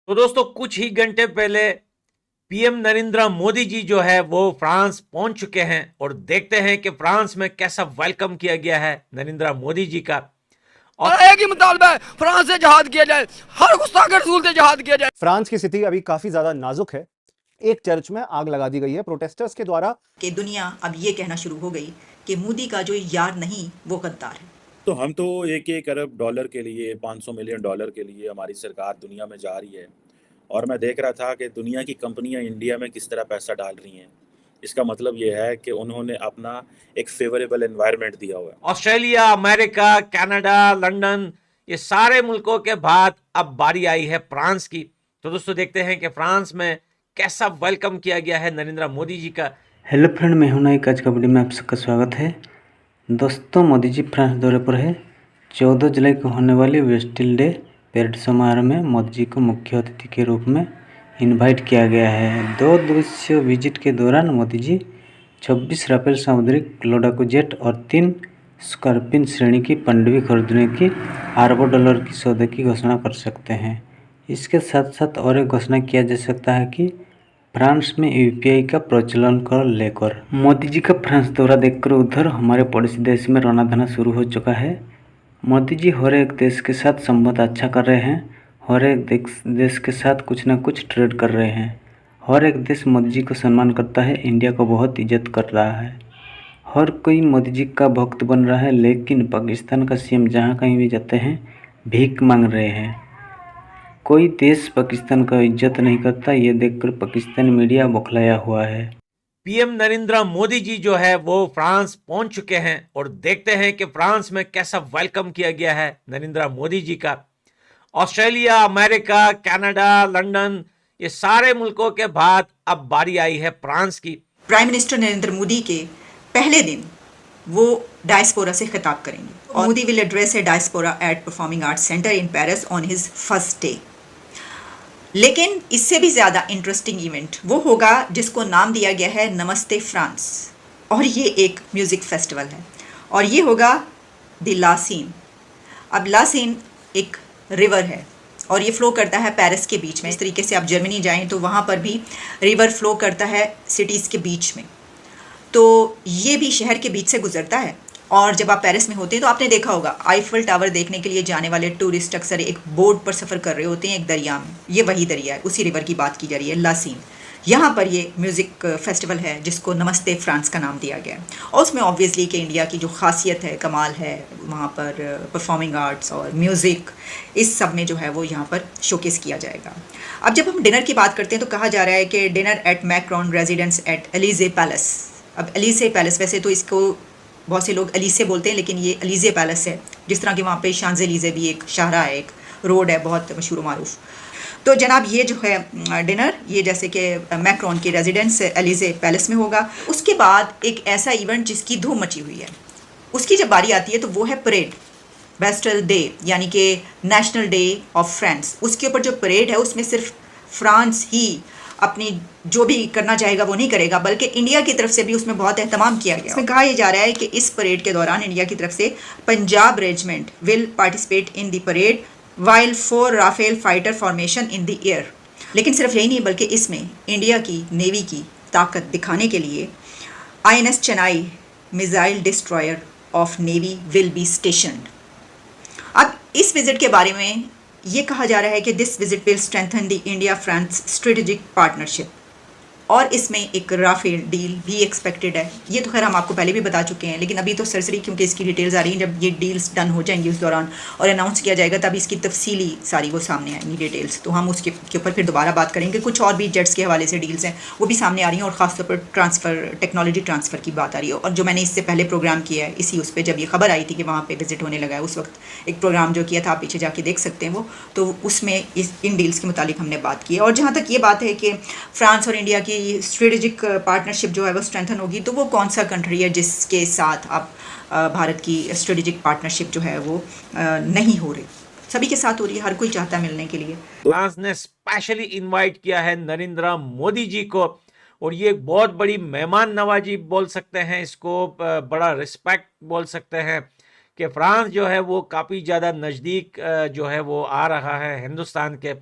तो दोस्तों कुछ ही घंटे पहले पीएम नरेंद्र मोदी जी जो है वो फ्रांस पहुंच चुके हैं और देखते हैं कि फ्रांस में कैसा वेलकम किया गया है नरेंद्र मोदी जी का। और एक ही मुतालबा है, फ्रांस से जहाद किया जाए, हर गुस्ताखी रसूल से जहाद किया जाए। फ्रांस की स्थिति अभी काफी ज्यादा नाजुक है। एक चर्च में आग लगा दी गई है प्रोटेस्टर्स के द्वारा। कि दुनिया अब ये कहना शुरू हो गई कि मोदी का जो यार नहीं वो गद्दार है। तो हम तो एक एक अरब डॉलर के लिए 500 मिलियन डॉलर के लिए हमारी सरकार दुनिया में जा रही है। और मैं देख रहा था कि दुनिया की कंपनियां इंडिया में किस तरह पैसा डाल रही हैं। इसका मतलब ये है कि उन्होंने अपना एक फेवरेबल एनवायरनमेंट दिया हुआ है। ऑस्ट्रेलिया, अमेरिका, कनाडा, लंदन, ये सारे मुल्कों के बाद अब बारी आई है फ्रांस की। तो दोस्तों देखते हैं कि फ्रांस में कैसा वेलकम किया गया है नरेंद्र मोदी जी का। हेलो फ्रेंड, मैं हूं नाइक। आज का वीडियो में आप सबका स्वागत है। दोस्तों, मोदी जी फ्रांस दौरे पर है। 14 जुलाई को होने वाली वेस्टिल डे परेड समारोह में मोदी जी को मुख्य अतिथि के रूप में इनवाइट किया गया है। 2 दिवसीय विजिट के दौरान मोदी जी 26 राफेल सामुद्रिक लड़ाकू जेट और 3 स्कॉर्पियन श्रेणी की पनडुब्बी खरीदने की अरबों डॉलर की सौदे की घोषणा कर सकते हैं। इसके साथ साथ और एक घोषणा किया जा सकता है कि फ्रांस में यूपीआई का प्रचलन को लेकर। मोदी जी का फ्रांस दौरा देखकर उधर हमारे पड़ोसी देश में रोना धोना शुरू हो चुका है। मोदी जी हर एक देश के साथ संबंध अच्छा कर रहे हैं, हर एक देश के साथ कुछ ना कुछ ट्रेड कर रहे हैं। हर एक देश मोदी जी को सम्मान करता है, इंडिया को बहुत इज्जत कर रहा है। हर कोई मोदी जी का भक्त बन रहा है, लेकिन पाकिस्तान का सीएम जहाँ कहीं भी जाते हैं भीख मांग रहे हैं। कोई देश पाकिस्तान का इज्जत नहीं करता, ये देखकर पाकिस्तानी मीडिया बौखलाया हुआ है। पीएम नरेंद्र मोदी जी जो है वो फ्रांस पहुंच चुके हैं और देखते हैं कि फ्रांस में कैसा वेलकम किया गया है नरेंद्र मोदी जी का। ऑस्ट्रेलिया, अमेरिका, कनाडा, लंदन, ये सारे मुल्कों के बाद अब बारी आई है फ्रांस की। प्राइम मिनिस्टर नरेंद्र मोदी के पहले दिन वो डायस्पोरा से खिताब करेंगे और Modi will address a diaspora at performing arts centre in Paris on his first day. लेकिन इससे भी ज़्यादा इंटरेस्टिंग इवेंट वो होगा जिसको नाम दिया गया है नमस्ते फ्रांस, और ये एक म्यूज़िक फेस्टिवल है और ये होगा द ला सीन। अब ला सीन एक रिवर है और ये फ़्लो करता है पेरिस के बीच में। इस तरीके से आप जर्मनी जाएं तो वहाँ पर भी रिवर फ़्लो करता है सिटीज़ के बीच में, तो ये भी शहर के बीच से गुजरता है। और जब आप पेरिस में होते हैं तो आपने देखा होगा आईफल टावर देखने के लिए जाने वाले टूरिस्ट अक्सर एक बोट पर सफ़र कर रहे होते हैं एक दरिया में। ये वही दरिया है, उसी रिवर की बात की जा रही है, लासीन। यहाँ पर ये म्यूज़िक फेस्टिवल है जिसको नमस्ते फ्रांस का नाम दिया गया है और उसमें ऑब्वियसली कि इंडिया की जो खासियत है, कमाल है, वहाँ पर परफॉर्मिंग आर्ट्स और म्यूज़िक, इस सब में जो है वो यहाँ पर शोकेस किया जाएगा। अब जब हम डिनर की बात करते हैं तो कहा जा रहा है कि dinner at Macron residence at Elysee palace. अब एलिजे पैलेस, वैसे तो इसको बहुत से लोग एलिसे बोलते हैं लेकिन ये एलिजे पैलेस है, जिस तरह कि वहाँ पे शांज़-एलिज़े भी एक शाहरा है, एक रोड है बहुत मशहूर मारूफ। तो जनाब ये जो है डिनर, ये जैसे कि मैक्रोन की रेजिडेंस एलिजे पैलेस में होगा। उसके बाद एक ऐसा इवेंट जिसकी धूम मची हुई है, उसकी जब बारी आती है तो वो है परेड, बेस्टल डे, यानी कि नेशनल डे ऑफ फ्रांस। उसके ऊपर जो परेड है उसमें सिर्फ फ्रांस ही अपनी जो भी करना चाहेगा वो नहीं करेगा, बल्कि इंडिया की तरफ से भी उसमें बहुत एहतमाम किया गया। इसमें कहा यह जा रहा है कि इस परेड के दौरान इंडिया की तरफ से Punjab regiment will participate in the parade while 4 Rafale fighter formation in the air. लेकिन सिर्फ यही नहीं, बल्कि इसमें इंडिया की नेवी की ताकत दिखाने के लिए INS Chennai missile destroyer of navy will be स्टेशनड। अब इस विजिट के बारे में ये कहा जा रहा है कि this visit will strengthen the India France strategic partnership, और इसमें एक राफेल डील भी एक्सपेक्टेड है। ये तो खैर हम आपको पहले भी बता चुके हैं, लेकिन अभी तो सरसरी क्योंकि इसकी डिटेल्स आ रही हैं। जब ये डील्स डन हो जाएंगी उस दौरान और अनाउंस किया जाएगा तब इसकी तफसीली सारी वो सामने आएंगी डिटेल्स, तो हम उसके ऊपर फिर दोबारा बात करेंगे। कुछ और भी जेट्स के हवाले से डील्स हैं वो भी सामने आ रही हैं और ख़ासतौर पर ट्रांसफ़र, टेक्नोलॉजी ट्रांसफ़र की बात आ रही है। और जो मैंने इससे पहले प्रोग्राम किया है इसी उस पर, जब ये खबर आई थी कि वहाँ पर विजिट होने लगा है, उस वक्त एक प्रोग्राम जो किया था, आप पीछे जाके देख सकते हैं वो, तो उसमें इन डील्स के मुतालिक हमने बात की है। और जहाँ तक ये बात है कि फ्रांस और इंडिया की स्ट्रेटेजिक पार्टनरशिप जो है वो स्ट्रेंथन होगी, तो वो कौन सा कंट्री है जिसके साथ अब भारत की स्ट्रेटेजिक पार्टनरशिप जो है वो नहीं हो रही? सभी के साथ हो रही है, हर कोई चाहता है मिलने के लिए। फ्रांस ने स्पेशली इनवाइट किया है नरेंद्र मोदी जी को और ये एक बहुत बड़ी मेहमान नवाजी बोल सकते हैं इसको, बड़ा रिस्पेक्ट बोल सकते हैं कि फ्रांस जो है वो काफ़ी ज़्यादा नज़दीक जो है वो आ रहा है हिंदुस्तान के।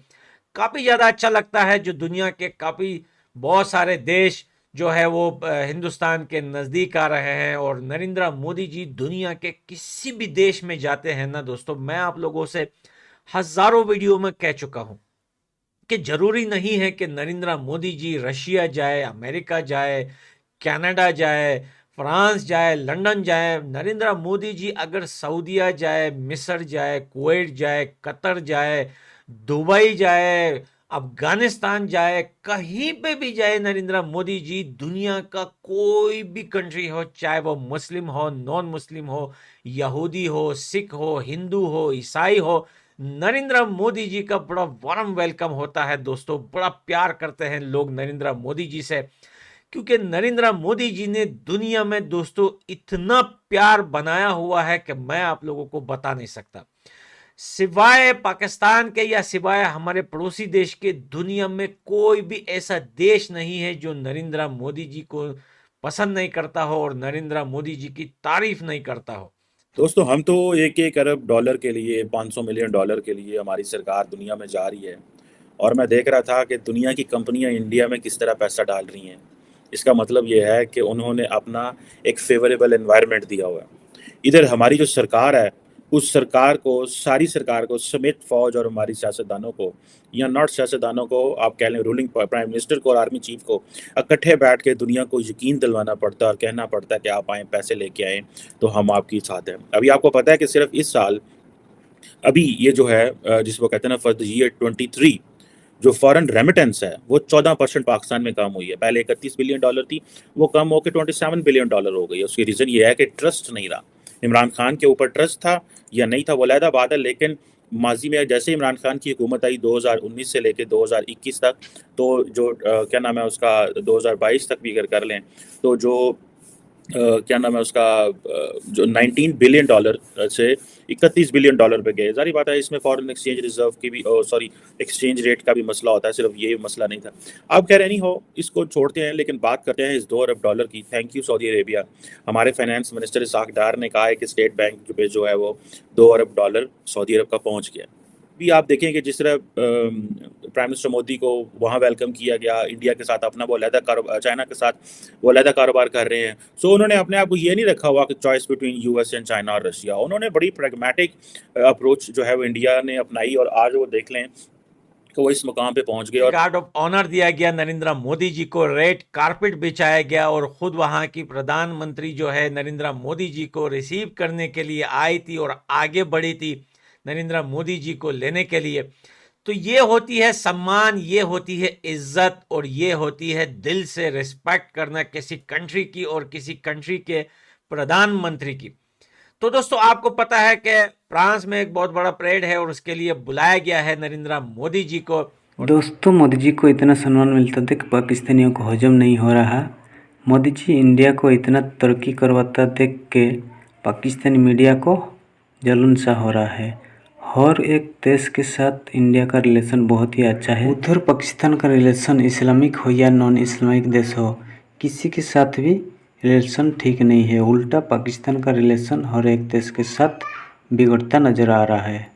काफ़ी ज़्यादा अच्छा लगता है जो दुनिया के काफ़ी बहुत सारे देश जो है वो हिंदुस्तान के नज़दीक आ रहे हैं और नरेंद्र मोदी जी दुनिया के किसी भी देश में जाते हैं ना दोस्तों, मैं आप लोगों से हज़ारों वीडियो में कह चुका हूं कि जरूरी नहीं है कि नरेंद्र मोदी जी रशिया जाए, अमेरिका जाए, कनाडा जाए, फ्रांस जाए, लंदन जाए। नरेंद्र मोदी जी अगर सऊदीया जाए, मिस्र जाए, कुवैत जाए, कतर जाए, दुबई जाए, अफगानिस्तान जाए, कहीं पे भी जाए नरेंद्र मोदी जी, दुनिया का कोई भी कंट्री हो, चाहे वो मुस्लिम हो, नॉन मुस्लिम हो, यहूदी हो, सिख हो, हिंदू हो, ईसाई हो, नरेंद्र मोदी जी का बड़ा वार्म वेलकम होता है दोस्तों। बड़ा प्यार करते हैं लोग नरेंद्र मोदी जी से, क्योंकि नरेंद्र मोदी जी ने दुनिया में दोस्तों इतना प्यार बनाया हुआ है कि मैं आप लोगों को बता नहीं सकता। सिवाय पाकिस्तान के या सिवाय हमारे पड़ोसी देश के दुनिया में कोई भी ऐसा देश नहीं है जो नरेंद्र मोदी जी को पसंद नहीं करता हो और नरेंद्र मोदी जी की तारीफ नहीं करता हो। दोस्तों, हम तो एक अरब डॉलर के लिए, 500 मिलियन डॉलर के लिए हमारी सरकार दुनिया में जा रही है, और मैं देख रहा था कि दुनिया की कंपनियां इंडिया में किस तरह पैसा डाल रही हैं। इसका मतलब ये है कि उन्होंने अपना एक फेवरेबल एनवायरनमेंट दिया हुआ है। इधर हमारी जो सरकार है, उस सरकार को, सारी सरकार को समेत फौज और हमारी सियासतदानों को, या नॉट सियासतदानों को, आप कह लें रूलिंग प्राइम मिनिस्टर को और आर्मी चीफ को, इकट्ठे बैठ के दुनिया को यकीन दिलवाना पड़ता है और कहना पड़ता है कि आप आएँ, पैसे लेके आएँ तो हम आपके साथ हैं। अभी आपको पता है कि सिर्फ इस साल अभी ये जो है जिसको कहते हैं ना फॉर द ईयर 23, जो फॉरेन रेमिटेंस है वो 14% पाकिस्तान में कम हुई है। पहले 31 बिलियन डॉलर थी, वो कम होकर 27 बिलियन डॉलर हो गई। उसकी रीज़न ये है कि ट्रस्ट नहीं रहा। इमरान खान के ऊपर ट्रस्ट था या नहीं था वो अलहदा बात है, लेकिन माजी में जैसे इमरान खान की हुकूमत आई 2019 से लेकर 2021 तक, तो जो क्या नाम है उसका 2022 तक भी अगर कर लें तो जो क्या नाम है उसका जो 19 बिलियन डॉलर से 31 बिलियन डॉलर पे गए। जारी बात है इसमें फॉरेन एक्सचेंज रिजर्व की भी एक्सचेंज रेट का भी मसला होता है, सिर्फ ये मसला नहीं था। अब कह रहे नहीं हो, इसको छोड़ते हैं, लेकिन बात करते हैं इस 2 अरब डॉलर की। Thank you Saudi Arabia. हमारे फाइनेंस मिनिस्टर इसाक डार ने कहा है कि स्टेट बैंक पे जो है वो 2 अरब डॉलर सऊदी अरब का पहुँच गया। भी आप देखें कि जिस तरह प्राइम मिनिस्टर मोदी को वहाँ वेलकम किया गया, इंडिया के साथ अपना वो अलहदा कारोबार, चाइना के साथ वो अलहदा कारोबार कर रहे हैं। सो उन्होंने अपने आप को ये नहीं रखा हुआ कि choice between US and China और रशिया। उन्होंने बड़ी प्रैग्मेटिक अप्रोच जो है वो इंडिया ने अपनाई, और आज वो देख लें कि वो इस मुकाम पे पहुंच गए। और गार्ड ऑफ ऑनर दिया गया नरेंद्र मोदी जी को, रेड कारपेट बिछाया गया और खुद वहां की प्रधानमंत्री जो है नरेंद्र मोदी जी को रिसीव करने के लिए आई थी और आगे बढ़ी थी नरेंद्र मोदी जी को लेने के लिए। तो ये होती है सम्मान, ये होती है इज्जत, और ये होती है दिल से रिस्पेक्ट करना किसी कंट्री की और किसी कंट्री के प्रधानमंत्री की। तो दोस्तों, आपको पता है कि फ्रांस में एक बहुत बड़ा परेड है और उसके लिए बुलाया गया है नरेंद्र मोदी जी को। दोस्तों, मोदी जी को इतना सम्मान मिलता देख पाकिस्तानियों को हजम नहीं हो रहा। मोदी जी इंडिया को इतना तरक्की करवाता देख के पाकिस्तानी मीडिया को जलन सा हो रहा है। हर एक देश के साथ इंडिया का रिलेशन बहुत ही अच्छा है। उधर पाकिस्तान का रिलेशन इस्लामिक हो या नॉन इस्लामिक देश हो, किसी के साथ भी रिलेशन ठीक नहीं है। उल्टा पाकिस्तान का रिलेशन हर एक देश के साथ बिगड़ता नज़र आ रहा है।